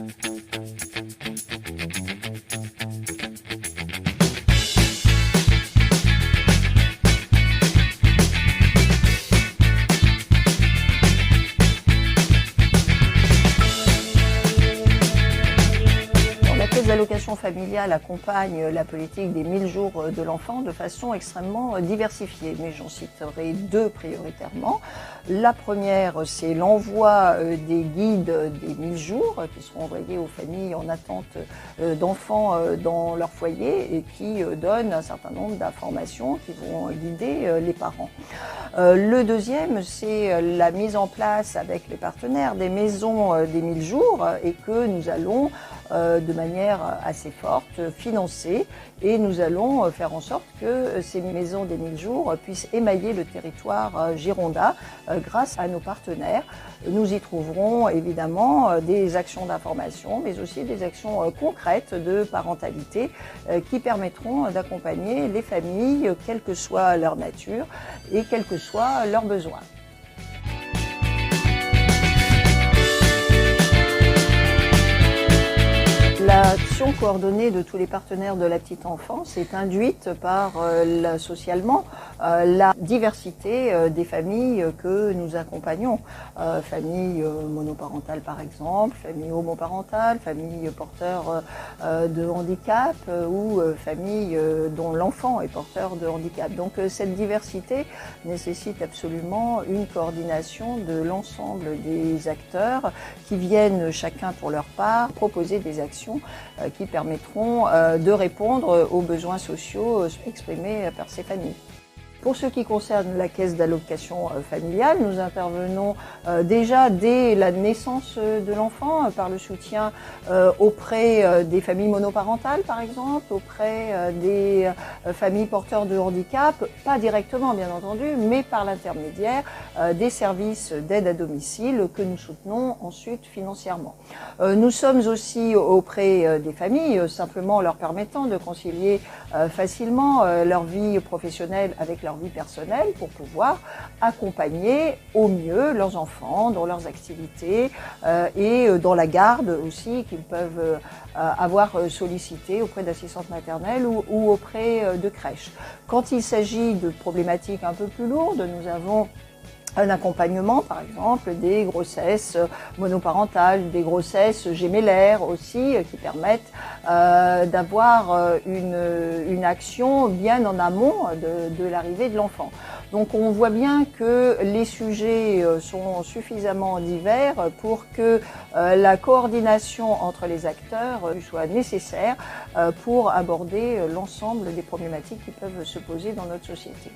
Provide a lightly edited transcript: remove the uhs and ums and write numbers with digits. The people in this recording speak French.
La caisse d'allocation familiale accompagne la politique des 1000 jours de l'enfant de façon extrêmement diversifiée, mais j'en citerai deux prioritairement. La première, c'est l'envoi des guides des 1000 jours qui seront envoyés aux familles en attente d'enfants dans leur foyer et qui donnent un certain nombre d'informations qui vont guider les parents. Le deuxième, c'est la mise en place avec les partenaires des maisons des 1000 jours et que nous allons de manière assez forte financer, et nous allons faire en sorte que ces maisons des 1000 jours puissent émailler le territoire girondin grâce à nos partenaires. Nous y trouverons évidemment des actions d'information, mais aussi des actions concrètes de parentalité qui permettront d'accompagner les familles, quelle que soit leur nature et quels que soient leurs besoins. L'action coordonnée de tous les partenaires de la petite enfance est induite par socialement la diversité des familles que nous accompagnons. Familles monoparentales par exemple, familles homoparentales, familles porteurs de handicap ou familles dont l'enfant est porteur de handicap. Donc cette diversité nécessite absolument une coordination de l'ensemble des acteurs qui viennent chacun pour leur part proposer des actions qui permettront de répondre aux besoins sociaux exprimés par ces familles. Pour ce qui concerne la caisse d'allocation familiale, nous intervenons déjà dès la naissance de l'enfant par le soutien auprès des familles monoparentales par exemple, auprès des familles porteurs de handicap, pas directement bien entendu, mais par l'intermédiaire des services d'aide à domicile que nous soutenons ensuite financièrement. Nous sommes aussi auprès des familles, simplement leur permettant de concilier facilement leur vie professionnelle avec leur vie personnelle pour pouvoir accompagner au mieux leurs enfants dans leurs activités et dans la garde aussi qu'ils peuvent avoir sollicité auprès d'assistantes maternelles ou auprès de crèches. Quand il s'agit de problématiques un peu plus lourdes, nous avons un accompagnement, par exemple, des grossesses monoparentales, des grossesses gémellaires aussi, qui permettent d'avoir une action bien en amont de l'arrivée de l'enfant. Donc on voit bien que les sujets sont suffisamment divers pour que la coordination entre les acteurs soit nécessaire pour aborder l'ensemble des problématiques qui peuvent se poser dans notre société.